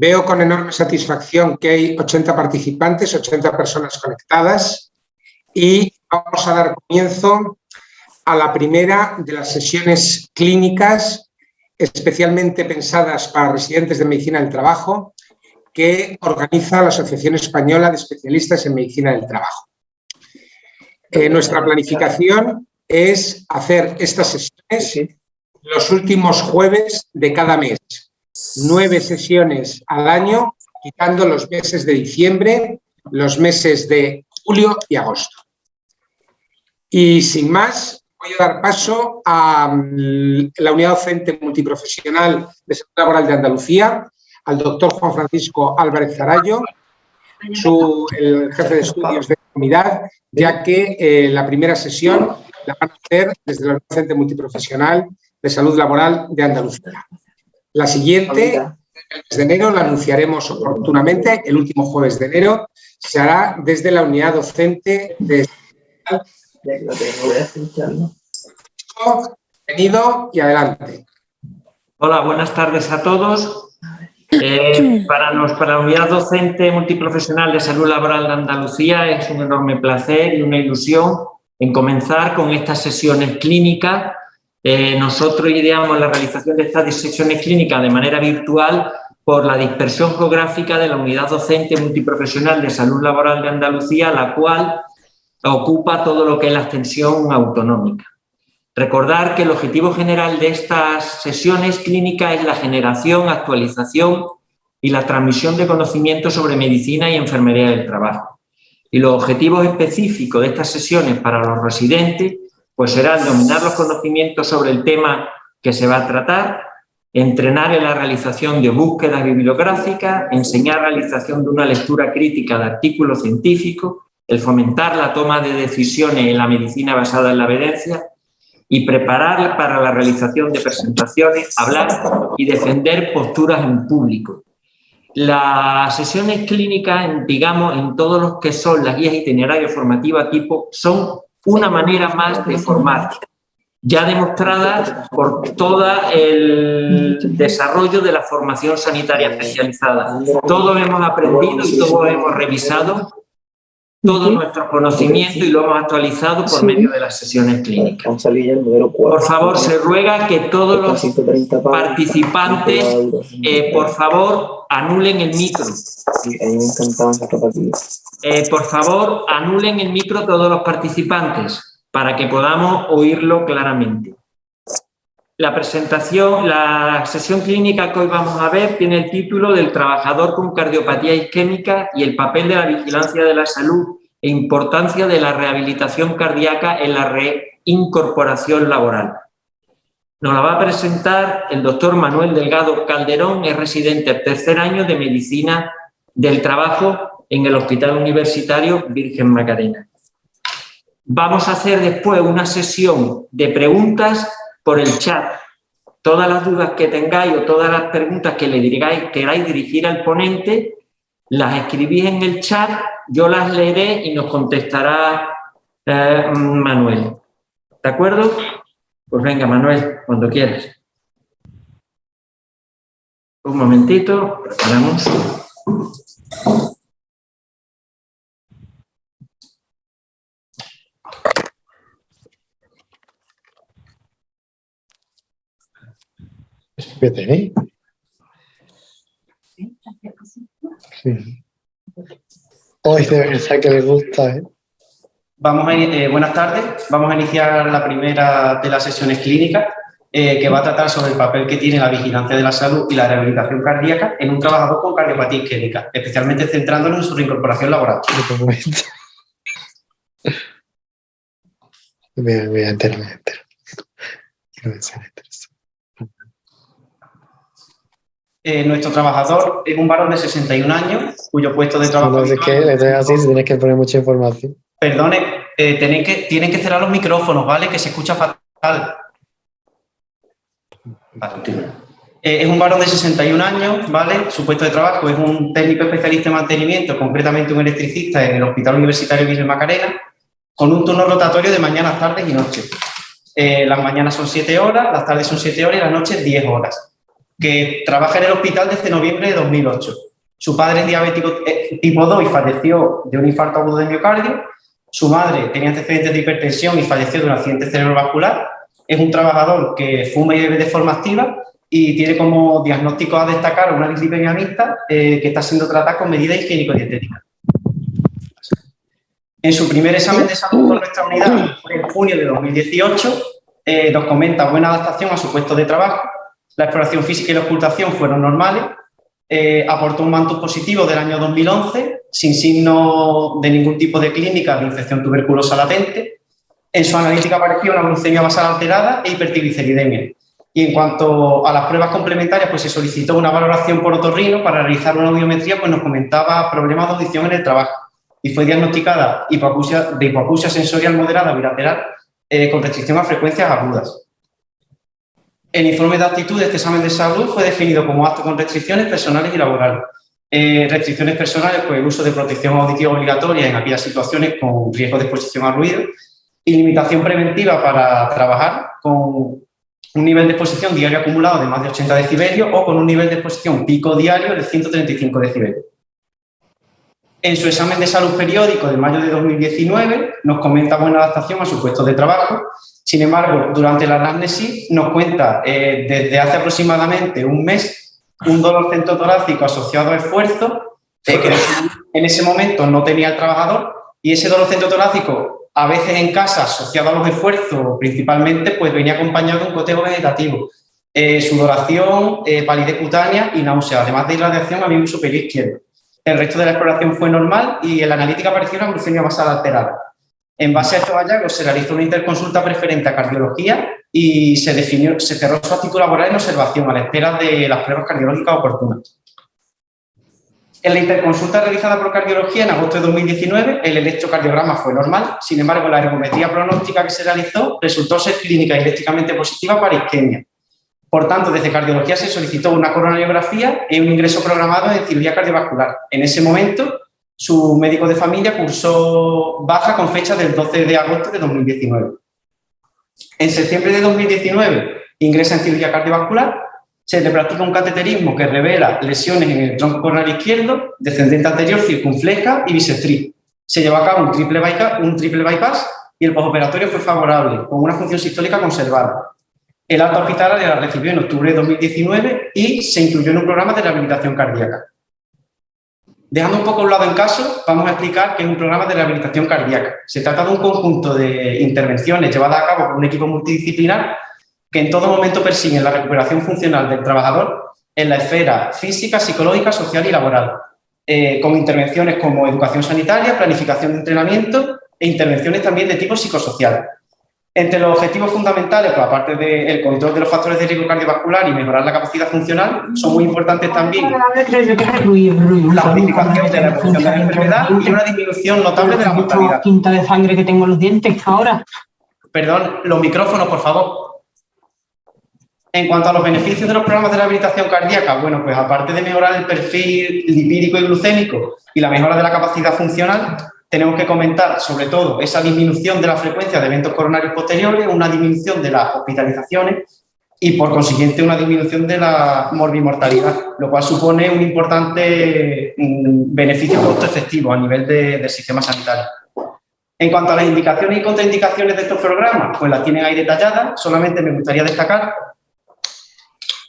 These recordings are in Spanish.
Veo con enorme satisfacción que hay 80 participantes, 80 personas conectadas y vamos a dar comienzo a la primera de las sesiones clínicas especialmente pensadas para residentes de Medicina del Trabajo que organiza la Asociación Española de Especialistas en Medicina del Trabajo. Nuestra planificación es hacer estas sesiones los últimos jueves de cada mes. 9 sesiones al año, quitando los meses de diciembre, los meses de julio y agosto. Y sin más, voy a dar paso a la Unidad Docente Multiprofesional de Salud Laboral de Andalucía, al doctor Juan Francisco Álvarez Zarayo, el jefe de estudios de la unidad, ya que la primera sesión la van a hacer desde la Unidad Docente Multiprofesional de Salud Laboral de Andalucía. La siguiente, el mes de enero, la anunciaremos oportunamente, el último jueves de enero, se hará desde la Unidad Docente de Bienvenido y adelante. Hola, buenas tardes a todos. Para la Unidad Docente Multiprofesional de Salud Laboral de Andalucía es un enorme placer y una ilusión en comenzar con estas sesiones clínicas. Nosotros ideamos la realización de estas sesiones clínicas de manera virtual por la dispersión geográfica de la Unidad Docente Multiprofesional de Salud Laboral de Andalucía, la cual ocupa todo lo que es la extensión autonómica. Recordar que el objetivo general de estas sesiones clínicas es la generación, actualización y la transmisión de conocimientos sobre medicina y enfermería del trabajo. Y los objetivos específicos de estas sesiones para los residentes pues serán dominar los conocimientos sobre el tema que se va a tratar, entrenar en la realización de búsquedas bibliográficas, enseñar la realización de una lectura crítica de artículos científicos, el fomentar la toma de decisiones en la medicina basada en la evidencia y preparar para la realización de presentaciones, hablar y defender posturas en público. Las sesiones clínicas, digamos, en todos los que son las guías itinerarios formativas tipo, son una manera más de formar, ya demostrada por todo el desarrollo de la formación sanitaria especializada. Todos hemos aprendido y todos hemos revisado todo nuestro conocimiento y lo hemos actualizado por medio de las sesiones clínicas. Por favor, se ruega que todos los participantes, por favor, anulen el micro. Por favor, anulen el micro todos los participantes para que podamos oírlo claramente. La presentación, la sesión clínica que hoy vamos a ver tiene el título del trabajador con cardiopatía isquémica y el papel de la vigilancia de la salud e importancia de la rehabilitación cardíaca en la reincorporación laboral. Nos la va a presentar el doctor Manuel Delgado Calderón, es residente del tercer año de Medicina del Trabajo en el Hospital Universitario Virgen Macarena. Vamos a hacer después una sesión de preguntas por el chat. Todas las dudas que tengáis o todas las preguntas que queráis dirigir al ponente, las escribís en el chat, yo las leeré y nos contestará Manuel. ¿De acuerdo? Pues venga, Manuel, cuando quieras. Un momentito, preparamos. ¿Qué tenéis? Sí. Hoy de verdad que les gusta, ¿eh? Buenas tardes. Vamos a iniciar la primera de las sesiones clínicas que va a tratar sobre el papel que tiene la vigilancia de la salud y la rehabilitación cardíaca en un trabajador con cardiopatía isquémica, especialmente centrándonos en su reincorporación laboral. Me entero. Nuestro trabajador es un varón de 61 años, cuyo puesto de trabajo... No sé qué, es así, si tienes que poner mucha información. Perdone, tienen que cerrar los micrófonos, ¿vale? Que se escucha fatal. Vale. Es un varón de 61 años, ¿vale? Su puesto de trabajo es un técnico especialista en mantenimiento, concretamente un electricista en el Hospital Universitario Virgen Macarena, con un turno rotatorio de mañanas, tardes y noches. Las mañanas son 7 horas, las tardes son 7 horas y las noches 10 horas. que trabaja en el hospital desde noviembre de 2008. Su padre es diabético tipo 2 y falleció de un infarto agudo de miocardio. Su madre tenía antecedentes de hipertensión y falleció de un accidente cerebrovascular. Es un trabajador que fuma y bebe de forma activa y tiene como diagnóstico a destacar una dislipemia mixta que está siendo tratada con medidas higiénico-dietéticas. En su primer examen de salud con nuestra unidad, fue en junio de 2018, nos comenta buena adaptación a su puesto de trabajo. La exploración física y la ocultación fueron normales. Aportó un mantus positivo del año 2011, sin signo de ningún tipo de clínica de infección tuberculosa latente. En su analítica apareció una glucemia basal alterada e hipertrigliceridemia. Y en cuanto a las pruebas complementarias, pues se solicitó una valoración por otorrino para realizar una audiometría, pues nos comentaba problemas de audición en el trabajo. Y fue diagnosticada de hipoacusia sensorial moderada bilateral con restricción a frecuencias agudas. El informe de aptitud de este examen de salud fue definido como apto con restricciones personales y laborales. Restricciones personales, pues el uso de protección auditiva obligatoria en aquellas situaciones con riesgo de exposición al ruido y limitación preventiva para trabajar con un nivel de exposición diario acumulado de más de 80 decibelios o con un nivel de exposición pico diario de 135 decibelios. En su examen de salud periódico de mayo de 2019 nos comenta buena adaptación a su puesto de trabajo. Sin embargo, durante la anamnesis nos cuenta desde hace aproximadamente un mes un dolor centrotorácico asociado a esfuerzo que en ese momento no tenía el trabajador, y ese dolor centrotorácico a veces en casa asociado a los esfuerzos principalmente pues venía acompañado de un goteo vegetativo, sudoración, palidez cutánea y náusea, además de irradiación a miembro superior izquierdo. El resto de la exploración fue normal y en la analítica apareció una glucemia basal alterada. En base a estos hallazgos se realizó una interconsulta preferente a cardiología y se cerró su actitud laboral en observación a la espera de las pruebas cardiológicas oportunas. En la interconsulta realizada por cardiología en agosto de 2019, el electrocardiograma fue normal. Sin embargo, la ergometría pronóstica que se realizó resultó ser clínica y eléctricamente positiva para isquemia. Por tanto, desde cardiología se solicitó una coronariografía y un ingreso programado en cirugía cardiovascular. En ese momento, su médico de familia cursó baja con fecha del 12 de agosto de 2019. En septiembre de 2019 ingresa en cirugía cardiovascular, se le practica un cateterismo que revela lesiones en el tronco coronario izquierdo, descendente anterior, circunfleja y bisectriz. Se llevó a cabo un triple bypass y el postoperatorio fue favorable, con una función sistólica conservada. El alta hospitalaria la recibió en octubre de 2019 y se incluyó en un programa de rehabilitación cardíaca. Dejando un poco a un lado el caso, vamos a explicar qué es un programa de rehabilitación cardíaca. Se trata de un conjunto de intervenciones llevadas a cabo por un equipo multidisciplinar que en todo momento persiguen la recuperación funcional del trabajador en la esfera física, psicológica, social y laboral, con intervenciones como educación sanitaria, planificación de entrenamiento e intervenciones también de tipo psicosocial. Entre los objetivos fundamentales, pues, aparte del control de los factores de riesgo cardiovascular y mejorar la capacidad funcional, son muy importantes también la modificación de la evolución de la enfermedad y una disminución notable de la mortalidad. Quinta de sangre que tengo en los dientes ahora. Perdón, los micrófonos, por favor. En cuanto a los beneficios de los programas de rehabilitación cardíaca, bueno, pues aparte de mejorar el perfil lipídico y glucémico y la mejora de la capacidad funcional, tenemos que comentar sobre todo esa disminución de la frecuencia de eventos coronarios posteriores, una disminución de las hospitalizaciones y, por consiguiente, una disminución de la morbimortalidad, lo cual supone un importante beneficio costo-efectivo a nivel del sistema sanitario. En cuanto a las indicaciones y contraindicaciones de estos programas, pues las tienen ahí detalladas. Solamente me gustaría destacar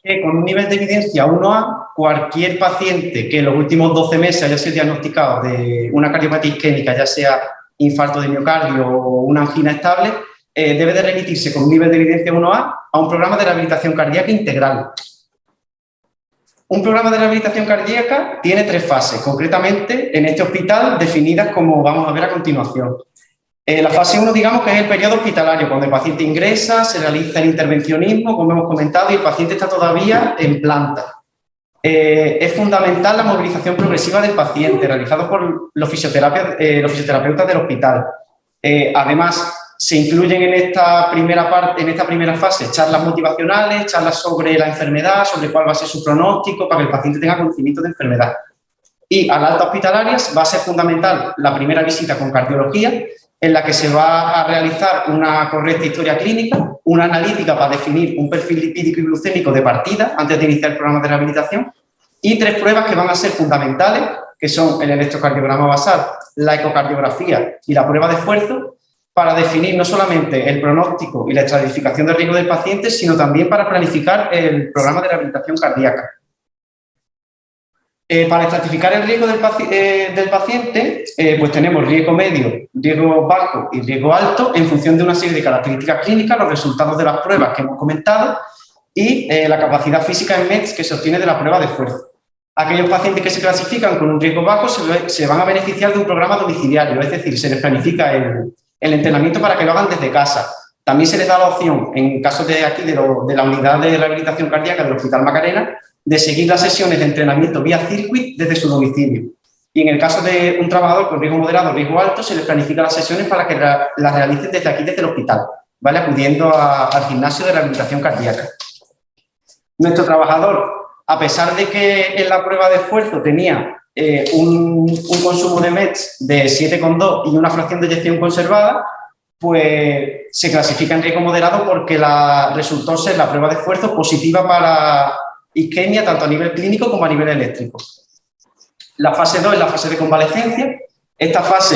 que con un nivel de evidencia 1A, cualquier paciente que en los últimos 12 meses haya sido diagnosticado de una cardiopatía isquémica, ya sea infarto de miocardio o una angina estable, debe de remitirse con un nivel de evidencia 1A a un programa de rehabilitación cardíaca integral. Un programa de rehabilitación cardíaca tiene 3 fases, concretamente en este hospital definidas como vamos a ver a continuación. La fase 1, digamos que es el periodo hospitalario, cuando el paciente ingresa, se realiza el intervencionismo, como hemos comentado, y el paciente está todavía en planta. Es fundamental la movilización progresiva del paciente, realizado por los fisioterapeutas del hospital. Además, se incluyen en esta primera fase charlas motivacionales, charlas sobre la enfermedad, sobre cuál va a ser su pronóstico, para que el paciente tenga conocimiento de enfermedad. Y a la alta hospitalaria va a ser fundamental la primera visita con cardiología, en la que se va a realizar una correcta historia clínica, una analítica para definir un perfil lipídico y glucémico de partida antes de iniciar el programa de rehabilitación y 3 pruebas que van a ser fundamentales, que son el electrocardiograma basal, la ecocardiografía y la prueba de esfuerzo, para definir no solamente el pronóstico y la estratificación del riesgo del paciente, sino también para planificar el programa de rehabilitación cardíaca. Para estratificar el riesgo del paciente, pues tenemos riesgo medio, riesgo bajo y riesgo alto en función de una serie de características clínicas, los resultados de las pruebas que hemos comentado y la capacidad física en METs que se obtiene de la prueba de esfuerzo. Aquellos pacientes que se clasifican con un riesgo bajo se van a beneficiar de un programa domiciliario, es decir, se les planifica el entrenamiento para que lo hagan desde casa. También se les da la opción, en caso de aquí de la unidad de rehabilitación cardíaca del Hospital Macarena, de seguir las sesiones de entrenamiento vía circuit desde su domicilio. Y en el caso de un trabajador con riesgo moderado o riesgo alto, se les planifica las sesiones para que las realicen desde aquí, desde el hospital, ¿vale? Acudiendo al gimnasio de rehabilitación cardíaca. Nuestro trabajador, a pesar de que en la prueba de esfuerzo tenía un consumo de METs de 7,2 y una fracción de eyección conservada, pues se clasifica en riesgo moderado porque resultó ser la prueba de esfuerzo positiva para isquemia tanto a nivel clínico como a nivel eléctrico. La fase 2 es la fase de convalecencia. Esta fase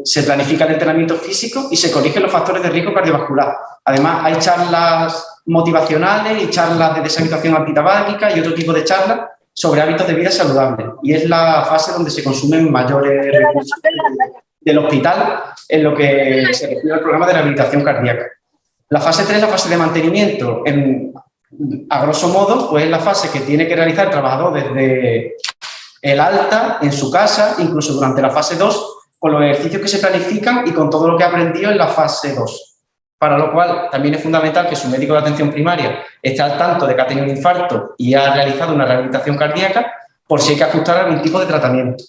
se planifica el entrenamiento físico y se corrigen los factores de riesgo cardiovascular. Además, hay charlas motivacionales y charlas de deshabituación antitabáquica y otro tipo de charlas sobre hábitos de vida saludables. Y es la fase donde se consumen mayores recursos del hospital en lo que se refiere al programa de rehabilitación cardíaca. La fase 3 es la fase de mantenimiento. A grosso modo, pues es la fase que tiene que realizar el trabajador desde el alta, en su casa, incluso durante la fase 2, con los ejercicios que se planifican y con todo lo que ha aprendido en la fase 2. Para lo cual, también es fundamental que su médico de atención primaria esté al tanto de que ha tenido un infarto y ha realizado una rehabilitación cardíaca por si hay que ajustar algún tipo de tratamiento.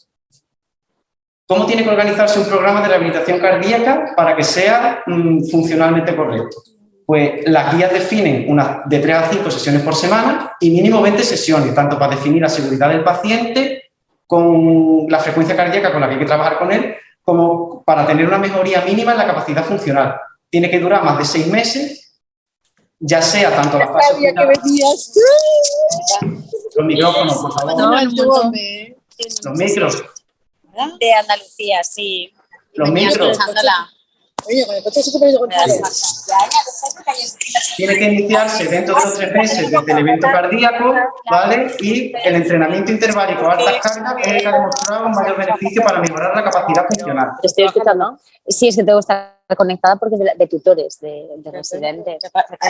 ¿Cómo tiene que organizarse un programa de rehabilitación cardíaca para que sea funcionalmente correcto? Pues las guías definen de 3 a 5 sesiones por semana y mínimo 20 sesiones, tanto para definir la seguridad del paciente, con la frecuencia cardíaca con la que hay que trabajar con él, como para tener una mejoría mínima en la capacidad funcional. Tiene que durar más de 6 meses, ya sea tanto la fase final... Los micrófonos, por favor. No, Los micros. de Andalucía, sí. Los micros. Escuchándola. Oye, con el coche se puede llevar. Tiene que iniciarse dentro de los 3 meses desde el evento cardíaco, ¿vale? Y el entrenamiento interválico a altas cargas tiene que ha demostrado un mayor beneficio para mejorar la capacidad funcional. Te estoy escuchando. Sí, es que tengo que estar conectada porque es de tutores, de residentes.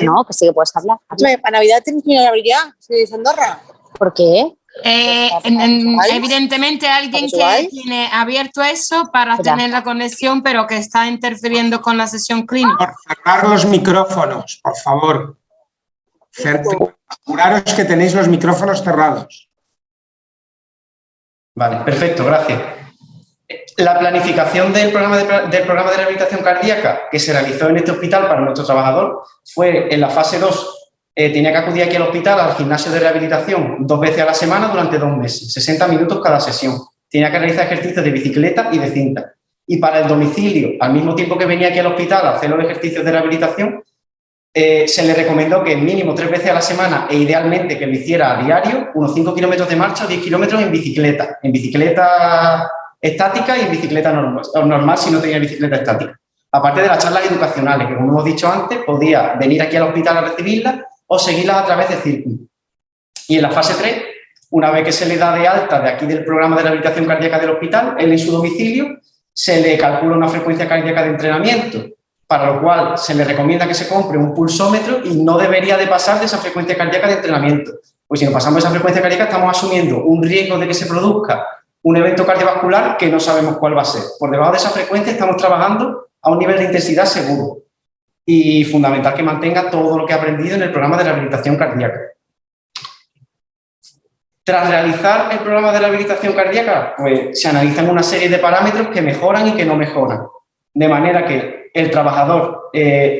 No, que sí que puedes hablar. Para Navidad tienes que ir a abrir ya, de Andorra. ¿Por qué? Evidentemente alguien que tiene abierto eso para tener la conexión, pero que está interfiriendo con la sesión clínica. Por cerrar los micrófonos, por favor. Aseguraros que tenéis los micrófonos cerrados. Vale, perfecto, gracias. La planificación del programa de rehabilitación cardíaca que se realizó en este hospital para nuestro trabajador fue en la fase 2. Tenía que acudir aquí al hospital, al gimnasio de rehabilitación, 2 veces a la semana durante 2 meses, 60 minutos cada sesión. Tenía que realizar ejercicios de bicicleta y de cinta. Y para el domicilio, al mismo tiempo que venía aquí al hospital a hacer los ejercicios de rehabilitación, se le recomendó que mínimo 3 veces a la semana e idealmente que lo hiciera a diario, unos 5 kilómetros de marcha o 10 kilómetros en bicicleta estática y en bicicleta normal si no tenía bicicleta estática. Aparte de las charlas educacionales, que como hemos dicho antes, podía venir aquí al hospital a recibirlas o seguirlas a través de circuito. Y en la fase 3, una vez que se le da de alta de aquí del programa de rehabilitación cardíaca del hospital, él en su domicilio, se le calcula una frecuencia cardíaca de entrenamiento, para lo cual se le recomienda que se compre un pulsómetro y no debería de pasar de esa frecuencia cardíaca de entrenamiento. Pues si no pasamos esa frecuencia cardíaca, estamos asumiendo un riesgo de que se produzca un evento cardiovascular que no sabemos cuál va a ser. Por debajo de esa frecuencia estamos trabajando a un nivel de intensidad seguro. Y fundamental que mantenga todo lo que ha aprendido en el programa de rehabilitación cardíaca. Tras realizar el programa de rehabilitación cardíaca, pues se analizan una serie de parámetros que mejoran y que no mejoran. De manera que el trabajador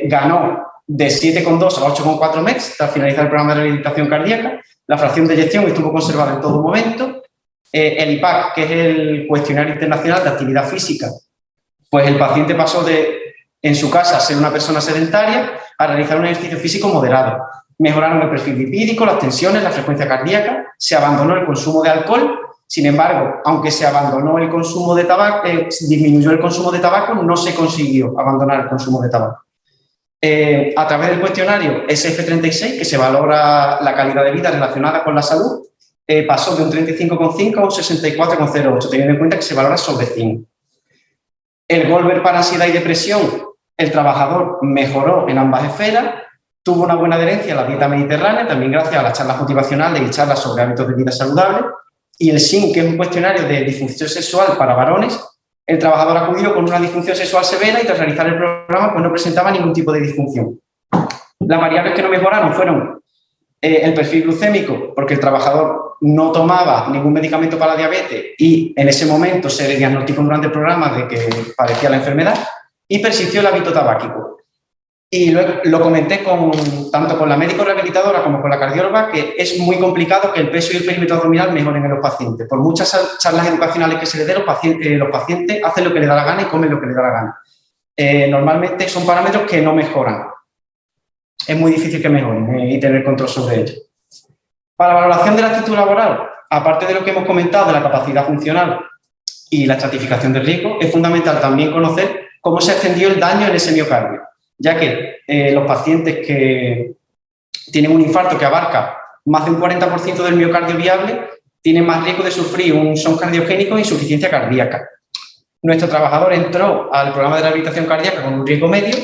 ganó de 7,2 a 8,4 METs tras finalizar el programa de rehabilitación cardíaca. La fracción de eyección estuvo conservada en todo momento. El IPAC, que es el Cuestionario Internacional de Actividad Física, Pues el paciente pasó de, en su casa, ser una persona sedentaria a realizar un ejercicio físico moderado. Mejoraron el perfil lipídico, las tensiones, la frecuencia cardíaca, se abandonó el consumo de alcohol. Sin embargo, aunque se abandonó el consumo de tabaco, disminuyó el consumo de tabaco, no se consiguió abandonar el consumo de tabaco. A través del cuestionario SF36, que se valora la calidad de vida relacionada con la salud, pasó de un 35,5 a un 64,08, teniendo en cuenta que se valora sobre 100. El Goldberg para ansiedad y depresión, el trabajador mejoró en ambas esferas, tuvo una buena adherencia a la dieta mediterránea, también gracias a las charlas motivacionales y charlas sobre hábitos de vida saludables. Y el SIN, que es un cuestionario de disfunción sexual para varones, el trabajador acudió con una disfunción sexual severa y tras realizar el programa pues no presentaba ningún tipo de disfunción. Las variables que no mejoraron fueron el perfil glucémico, porque el trabajador no tomaba ningún medicamento para la diabetes y en ese momento se le diagnosticó durante el programa de que padecía la enfermedad, y persistió el hábito tabáquico. Y lo comenté tanto con la médico rehabilitadora como con la cardióloga, que es muy complicado que el peso y el perímetro abdominal mejoren en los pacientes. Por muchas charlas educacionales que se les dé, los pacientes hacen lo que les da la gana y comen lo que les da la gana. Normalmente son parámetros que no mejoran. Es muy difícil que mejoren y tener control sobre ellos. Para la valoración de la actitud laboral, aparte de lo que hemos comentado de la capacidad funcional y la estratificación de riesgo, es fundamental también conocer cómo se extendió el daño en ese miocardio, ya que los pacientes que tienen un infarto que abarca más de un 40% del miocardio viable tienen más riesgo de sufrir un shock cardiogénico e insuficiencia cardíaca. Nuestro trabajador entró al programa de rehabilitación cardíaca con un riesgo medio,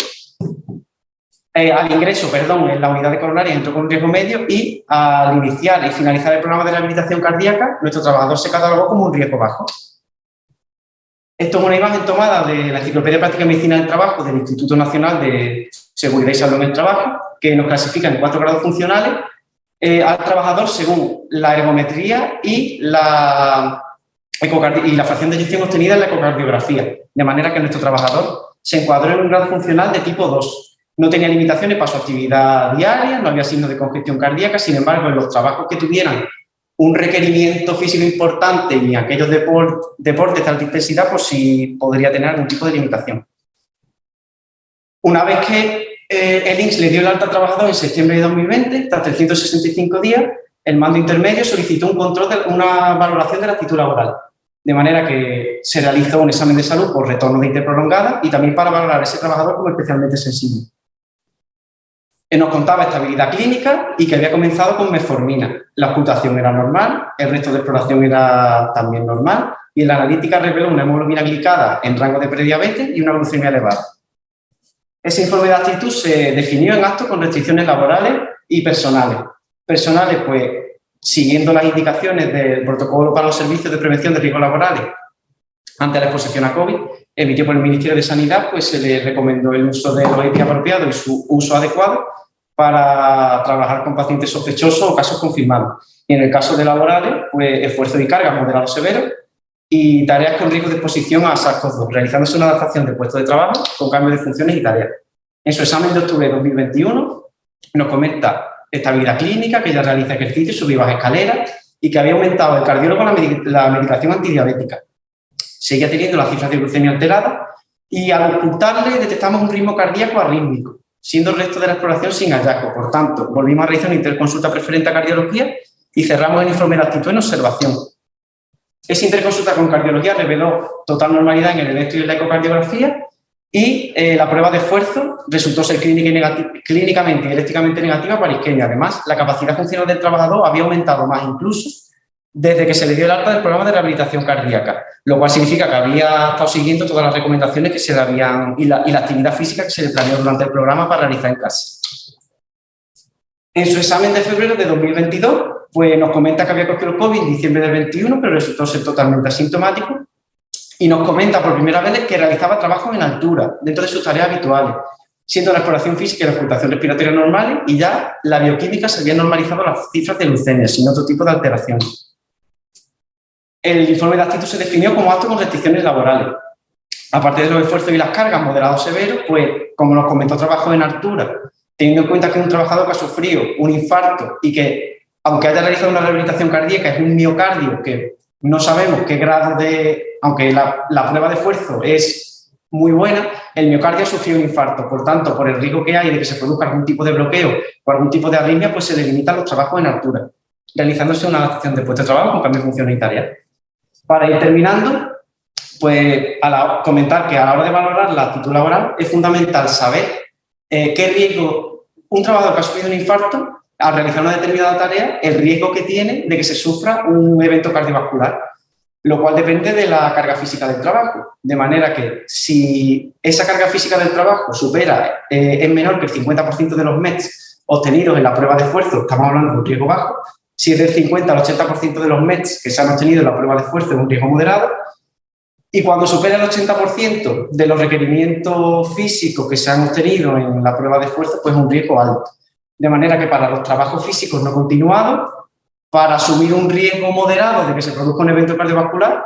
al ingreso, en la unidad de coronaria entró con un riesgo medio y al iniciar y finalizar el programa de rehabilitación cardíaca, nuestro trabajador se catalogó como un riesgo bajo. Esto es una imagen tomada de la Enciclopedia Práctica de Medicina del Trabajo del Instituto Nacional de Seguridad y Salud en el Trabajo, que nos clasifica en 4 grados funcionales al trabajador según la ergometría y la fracción de eyección obtenida en la ecocardiografía, de manera que nuestro trabajador se encuadró en un grado funcional de tipo 2. No tenía limitaciones para su actividad diaria, no había signos de congestión cardíaca, sin embargo, en los trabajos que tuvieran un requerimiento físico importante y aquellos deportes de alta intensidad, pues sí podría tener algún tipo de limitación. Una vez que el INSS le dio el alta al trabajador en septiembre de 2020, tras 365 días, el mando intermedio solicitó un control una valoración de la actitud laboral, de manera que se realizó un examen de salud por retorno de interprolongada y también para valorar a ese trabajador como especialmente sensible. Nos contaba estabilidad clínica y que había comenzado con metformina. La ocultación era normal, el resto de exploración era también normal y en la analítica reveló una hemoglobina glicada en rango de prediabetes y una glucemia elevada. Ese informe de actitud se definió en actos con restricciones laborales y personales. Personales, pues, siguiendo las indicaciones del protocolo para los servicios de prevención de riesgos laborales ante la exposición a COVID, emitido por el Ministerio de Sanidad, pues se le recomendó el uso de los EPI apropiados y su uso adecuado para trabajar con pacientes sospechosos o casos confirmados. Y en el caso de laborales, pues esfuerzo y carga moderado severo y tareas con riesgo de exposición a SARS-CoV-2, realizándose una adaptación de puesto de trabajo con cambio de funciones y tareas. En su examen de octubre de 2021 nos comenta estabilidad clínica, que ya realiza ejercicio, sube y baja escaleras y que había aumentado el cardiólogo la medicación antidiabética. Seguía teniendo las cifras de glucemia alterada y al ocultarle detectamos un ritmo cardíaco arrítmico, siendo el resto de la exploración sin hallazgo. Por tanto, volvimos a realizar una interconsulta preferente a cardiología y cerramos el informe de actitud en observación. Esa interconsulta con cardiología reveló total normalidad en el electro y en la ecocardiografía y la prueba de esfuerzo resultó ser clínicamente y eléctricamente negativa para isquemia. Además, la capacidad funcional del trabajador había aumentado más incluso desde que se le dio el alta del programa de rehabilitación cardíaca, lo cual significa que había estado siguiendo todas las recomendaciones que se le habían y la actividad física que se le planeó durante el programa para realizar en casa. En su examen de febrero de 2022, pues nos comenta que había cogido el COVID en diciembre del 21, pero resultó ser totalmente asintomático y nos comenta por primera vez que realizaba trabajos en altura dentro de sus tareas habituales, siendo la exploración física y la ocultación respiratoria normales y ya la bioquímica se habían normalizado las cifras de leucemia sin otro tipo de alteraciones. El informe de actitud se definió como acto con restricciones laborales. Aparte de los esfuerzos y las cargas moderados severos, pues, como nos comentó, trabajo en altura, teniendo en cuenta que es un trabajador que ha sufrido un infarto y que, aunque haya realizado una rehabilitación cardíaca, es un miocardio que no sabemos qué grado de... Aunque la prueba de esfuerzo es muy buena, el miocardio ha sufrido un infarto. Por tanto, por el riesgo que hay de que se produzca algún tipo de bloqueo o algún tipo de arritmia, pues se le limitan los trabajos en altura, realizándose una adaptación de puesto de trabajo con cambio de función unitaria. Para ir terminando, pues comentar que a la hora de valorar la actitud laboral es fundamental saber qué riesgo un trabajador que ha sufrido un infarto al realizar una determinada tarea, el riesgo que tiene de que se sufra un evento cardiovascular, lo cual depende de la carga física del trabajo. De manera que si esa carga física del trabajo supera, es menor que el 50% de los METs obtenidos en la prueba de esfuerzo, estamos hablando de un riesgo bajo. Si es del 50 al 80% de los METs que se han obtenido en la prueba de esfuerzo, es un riesgo moderado. Y cuando supera el 80% de los requerimientos físicos que se han obtenido en la prueba de esfuerzo, pues es un riesgo alto. De manera que para los trabajos físicos no continuados, para asumir un riesgo moderado de que se produzca un evento cardiovascular,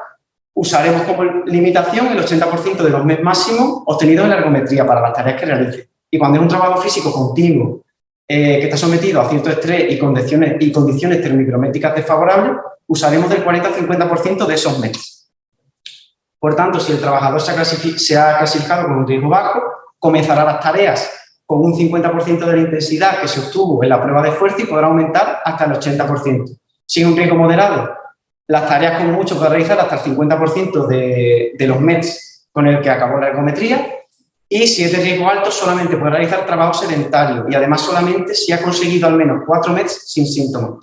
usaremos como limitación el 80% de los MET máximos obtenidos en la ergometría para las tareas que realice. Y cuando es un trabajo físico continuo, que está sometido a cierto estrés y condiciones termocrométricas desfavorables, usaremos del 40 al 50% de esos METs. Por tanto, si el trabajador se ha clasificado con un riesgo bajo, comenzará las tareas con un 50% de la intensidad que se obtuvo en la prueba de esfuerzo y podrá aumentar hasta el 80%. Si es un riesgo moderado, las tareas como mucho podrá realizar hasta el 50% de los METs con el que acabó la ergometría, y si es de riesgo alto solamente podrá realizar trabajo sedentario y además solamente si ha conseguido al menos 4 METs sin síntomas.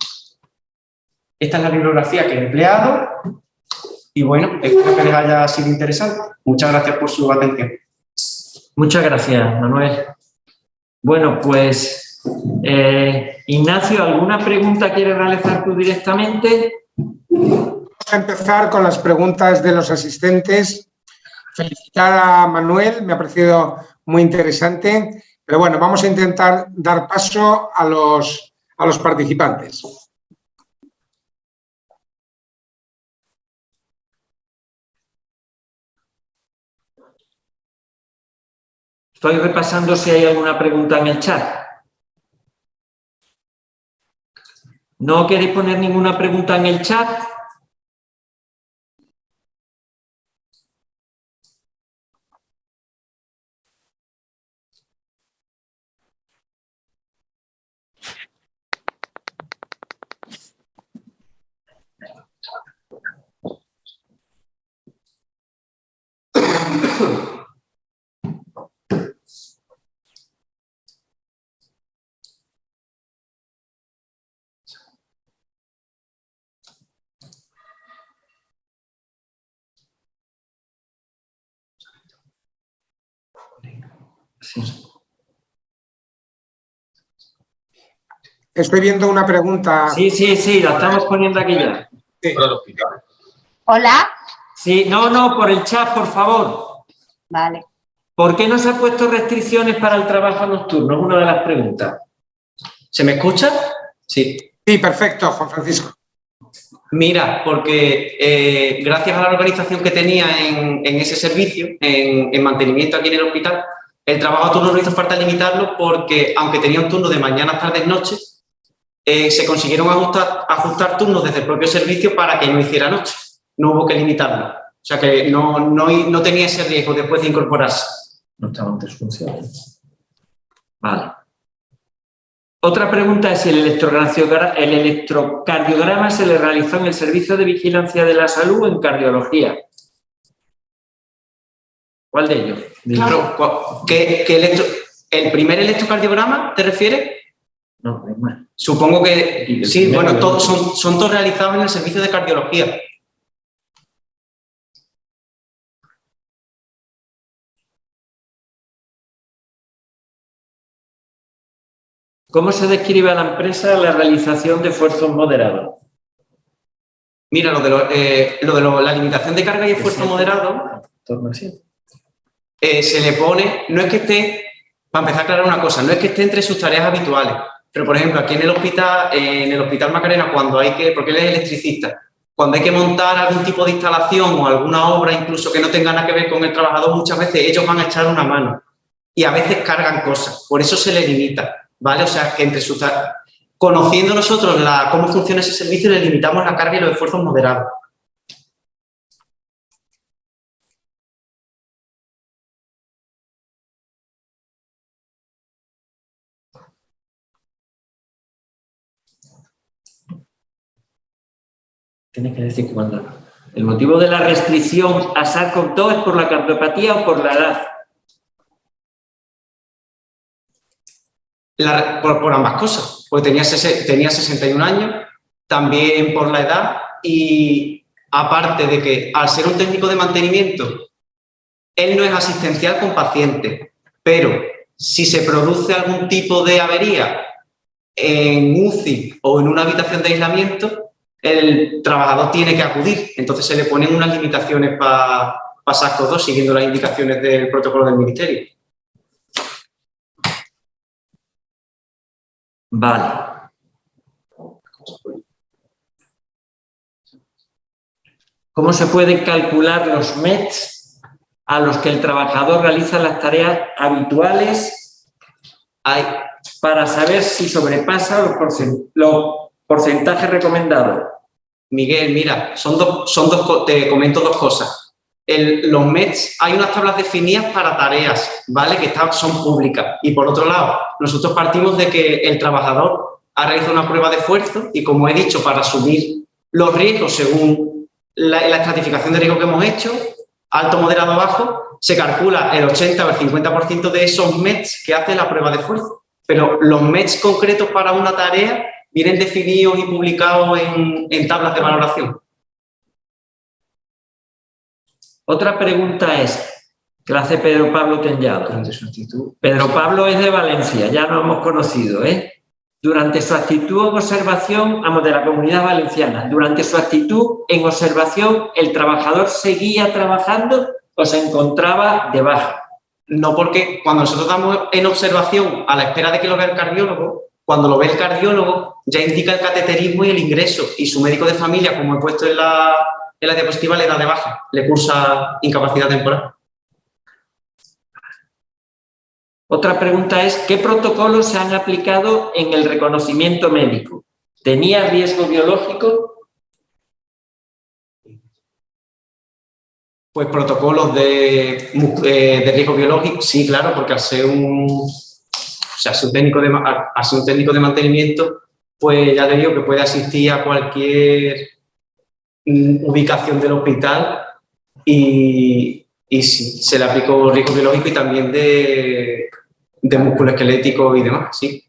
Esta es la bibliografía que he empleado y bueno, espero que les haya sido interesante. Muchas gracias por su atención. Muchas gracias, Manuel. Bueno, pues, Ignacio, ¿alguna pregunta quieres realizar tú directamente? Vamos a empezar con las preguntas de los asistentes. Felicitar a Manuel, me ha parecido muy interesante, pero bueno, vamos a intentar dar paso a los participantes. Estoy repasando si hay alguna pregunta en el chat. ¿No queréis poner ninguna pregunta en el chat? Sí. Estoy viendo una pregunta. Sí, la estamos poniendo aquí ya. Sí. Hola. Sí, no, por el chat, por favor. Vale. ¿Por qué no se han puesto restricciones para el trabajo nocturno? Es una de las preguntas. ¿Se me escucha? Sí. Sí, perfecto, Juan Francisco. Mira, porque gracias a la organización que tenía en ese servicio, en mantenimiento aquí en el hospital, el trabajo a turno no hizo falta limitarlo porque, aunque tenía un turno de mañana, tardes, noches, se consiguieron ajustar turnos desde el propio servicio para que no hiciera noche. No hubo que limitarlo. O sea que no tenía ese riesgo después de incorporarse. No estaban en 3 funciones. Vale. Otra pregunta es si el electrocardiograma se le realizó en el Servicio de Vigilancia de la Salud en Cardiología. ¿Cuál de ellos? Claro. ¿El primer electrocardiograma te refieres? No, es más. Supongo que sí, bueno, son todos realizados en el Servicio de Cardiología. ¿Cómo se describe a la empresa la realización de esfuerzos moderados? Mira, lo de la limitación de carga y esfuerzo moderado, se le pone, no es que esté, para empezar a aclarar una cosa, no es que esté entre sus tareas habituales, pero por ejemplo, aquí en el Hospital Macarena, cuando hay que, porque él es electricista, cuando hay que montar algún tipo de instalación o alguna obra, incluso que no tenga nada que ver con el trabajador, muchas veces ellos van a echar una mano y a veces cargan cosas, por eso se le limita. ¿Vale? O sea, que entre sus conociendo nosotros cómo funciona ese servicio, le limitamos la carga y los esfuerzos moderados. Tienes que decir cuándo no. ¿El motivo de la restricción a SARS-CoV-2 es por la cardiopatía o por la edad? Por ambas cosas, porque tenía 61 años, también por la edad y aparte de que al ser un técnico de mantenimiento, él no es asistencial con pacientes, pero si se produce algún tipo de avería en UCI o en una habitación de aislamiento, el trabajador tiene que acudir, entonces se le ponen unas limitaciones para SARS-CoV-2 siguiendo las indicaciones del protocolo del Ministerio. Vale. ¿Cómo se pueden calcular los METs a los que el trabajador realiza las tareas habituales para saber si sobrepasa los porcentajes recomendados? Miguel, mira, te comento dos cosas. Los METs, hay unas tablas definidas para tareas, ¿vale? Que son públicas. Y por otro lado, nosotros partimos de que el trabajador ha realizado una prueba de esfuerzo y, como he dicho, para asumir los riesgos según la estratificación de riesgo que hemos hecho, alto, moderado, bajo, se calcula el 80 o el 50% de esos METs que hace la prueba de esfuerzo. Pero los METs concretos para una tarea vienen definidos y publicados en tablas de valoración. Otra pregunta es, que la hace Pedro Pablo Tellado. Pedro Pablo es de Valencia, ya nos hemos conocido, ¿eh? Durante su actitud en observación, vamos, de la Comunidad Valenciana, durante su actitud en observación, ¿el trabajador seguía trabajando o se encontraba de baja? No, porque cuando nosotros estamos en observación a la espera de que lo vea el cardiólogo, cuando lo ve el cardiólogo ya indica el cateterismo y el ingreso, y su médico de familia, como he puesto en la diapositiva, le da de baja, le cursa incapacidad temporal. Otra pregunta es, ¿qué protocolos se han aplicado en el reconocimiento médico? ¿Tenía riesgo biológico? Pues protocolos de riesgo biológico, sí, claro, porque al ser un técnico de mantenimiento, pues ya te digo que puede asistir a cualquier ubicación del hospital y sí, se le aplicó riesgo biológico y también de músculo esquelético y demás, sí.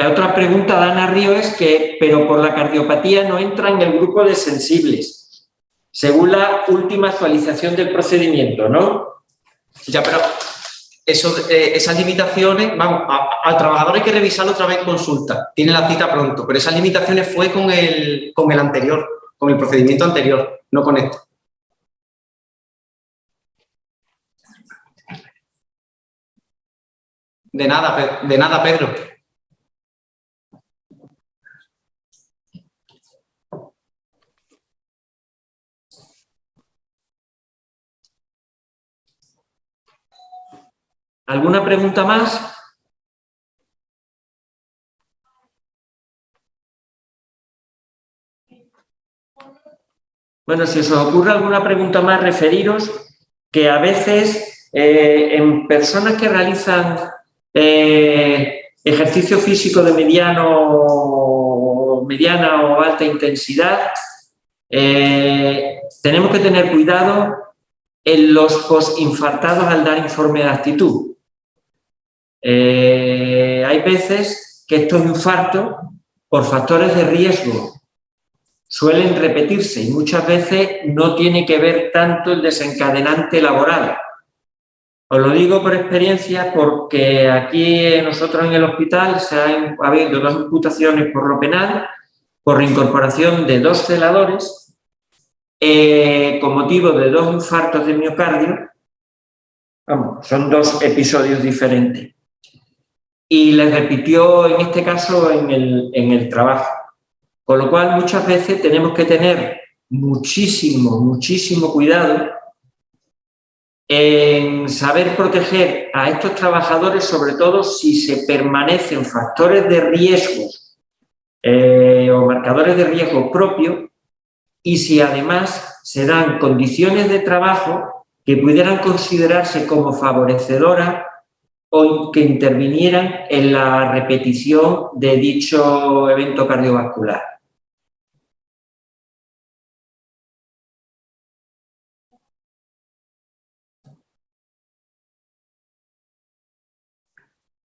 Otra pregunta de Ana Río es que, pero por la cardiopatía no entra en el grupo de sensibles, según la última actualización del procedimiento, ¿no? Ya, pero esas limitaciones, vamos, al trabajador hay que revisarlo otra vez en consulta, tiene la cita pronto, pero esas limitaciones fue con el anterior, con el procedimiento anterior, no con este. De nada, Pedro. ¿Alguna pregunta más? Bueno, si os ocurre alguna pregunta más, referiros que a veces en personas que realizan ejercicio físico de mediana o alta intensidad, tenemos que tener cuidado en los postinfartados al dar informe de actitud. Hay veces que estos infartos, por factores de riesgo, suelen repetirse y muchas veces no tiene que ver tanto el desencadenante laboral. Os lo digo por experiencia porque aquí nosotros en el hospital se han habido 2 imputaciones por lo penal por reincorporación de 2 celadores con motivo de 2 infartos de miocardio. Vamos, son 2 episodios diferentes. Y les repitió, en este caso, en el trabajo. Con lo cual, muchas veces tenemos que tener muchísimo cuidado en saber proteger a estos trabajadores, sobre todo si se permanecen factores de riesgo o marcadores de riesgo propio y si además se dan condiciones de trabajo que pudieran considerarse como favorecedoras o que intervinieran en la repetición de dicho evento cardiovascular.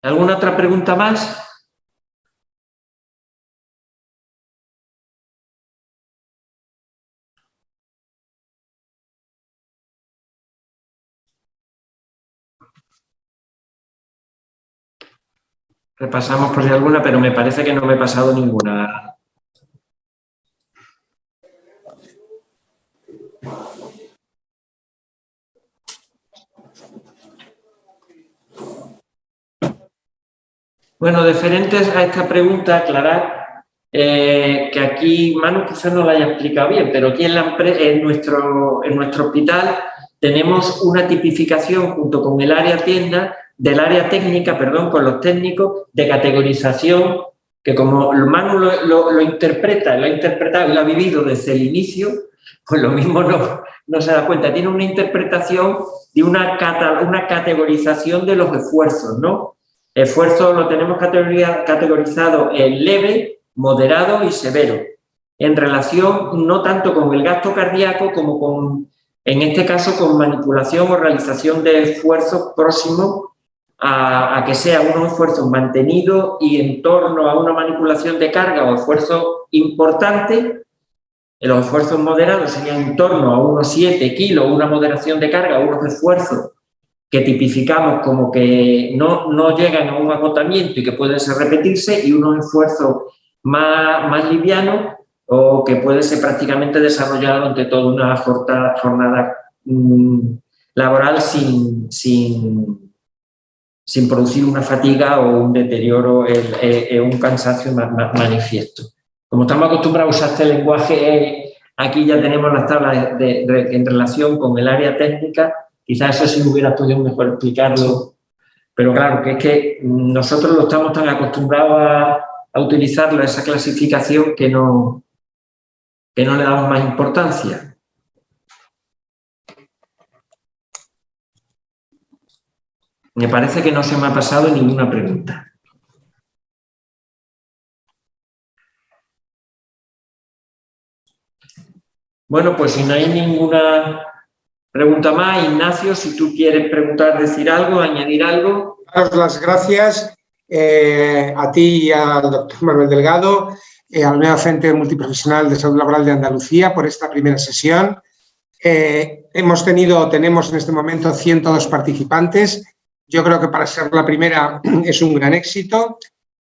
¿Alguna otra pregunta más? Repasamos por si alguna, pero me parece que no me he pasado ninguna. Bueno, diferentes a esta pregunta, aclarar que aquí Manu quizás no la haya explicado bien, pero aquí en nuestro hospital tenemos una tipificación junto con el área tienda, del área técnica, perdón, con los técnicos de categorización, que como Manu lo interpreta, lo ha interpretado y lo ha vivido desde el inicio, pues lo mismo no se da cuenta. Tiene una interpretación de una categorización de los esfuerzos, ¿no? Esfuerzo lo tenemos categorizado en leve, moderado y severo, en relación no tanto con el gasto cardíaco como con, en este caso, con manipulación o realización de esfuerzos próximos a que sea un esfuerzo mantenido y en torno a una manipulación de carga o esfuerzo importante. Los esfuerzos moderados serían en torno a unos 7 kilos, una moderación de carga, unos esfuerzos que tipificamos como que no llegan a un agotamiento y que pueden ser repetirse, y unos esfuerzos más livianos o que pueden ser prácticamente desarrollados durante toda una jornada laboral sin producir una fatiga o un deterioro, un cansancio manifiesto. Como estamos acostumbrados a usar este lenguaje, aquí ya tenemos las tablas en relación con el área técnica. Quizás eso sí hubiera podido mejor explicarlo, pero claro, que es que nosotros lo estamos tan acostumbrados a utilizarlo, esa clasificación, que no le damos más importancia. Me parece que no se me ha pasado ninguna pregunta. Bueno, pues si no hay ninguna pregunta más, Ignacio, si tú quieres preguntar, decir algo, añadir algo. Daros las gracias a ti y al doctor Manuel Delgado, a la Unidad Docente Multiprofesional de Salud Laboral de Andalucía, por esta primera sesión. Tenemos en este momento 102 participantes. Yo creo que para ser la primera es un gran éxito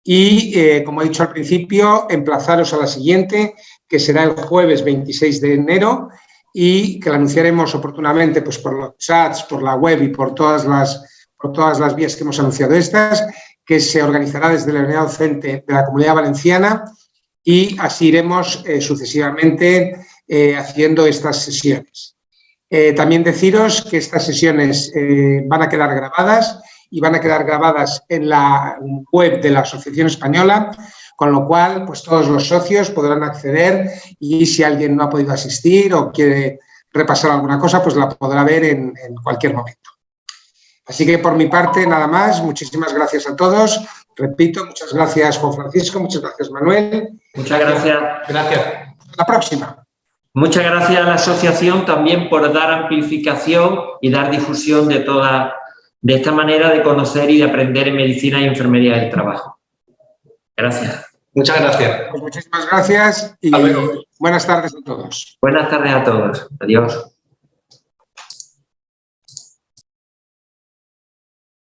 y, como he dicho al principio, emplazaros a la siguiente, que será el jueves 26 de enero, y que la anunciaremos oportunamente pues, por los chats, por la web y por todas las vías que hemos anunciado estas, que se organizará desde la Unidad Docente de la Comunidad Valenciana, y así iremos sucesivamente haciendo estas sesiones. También deciros que estas sesiones van a quedar grabadas y van a quedar grabadas en la web de la Asociación Española, con lo cual pues todos los socios podrán acceder, y si alguien no ha podido asistir o quiere repasar alguna cosa, pues la podrá ver en cualquier momento. Así que por mi parte nada más, muchísimas gracias a todos. Repito, muchas gracias Juan Francisco, muchas gracias Manuel. Muchas gracias. Gracias. Hasta la próxima. Muchas gracias a la asociación también por dar amplificación y dar difusión de esta manera de conocer y de aprender en medicina y enfermería del trabajo. Gracias. Muchas gracias. Pues muchísimas gracias y buenas tardes a todos. Buenas tardes a todos. Adiós.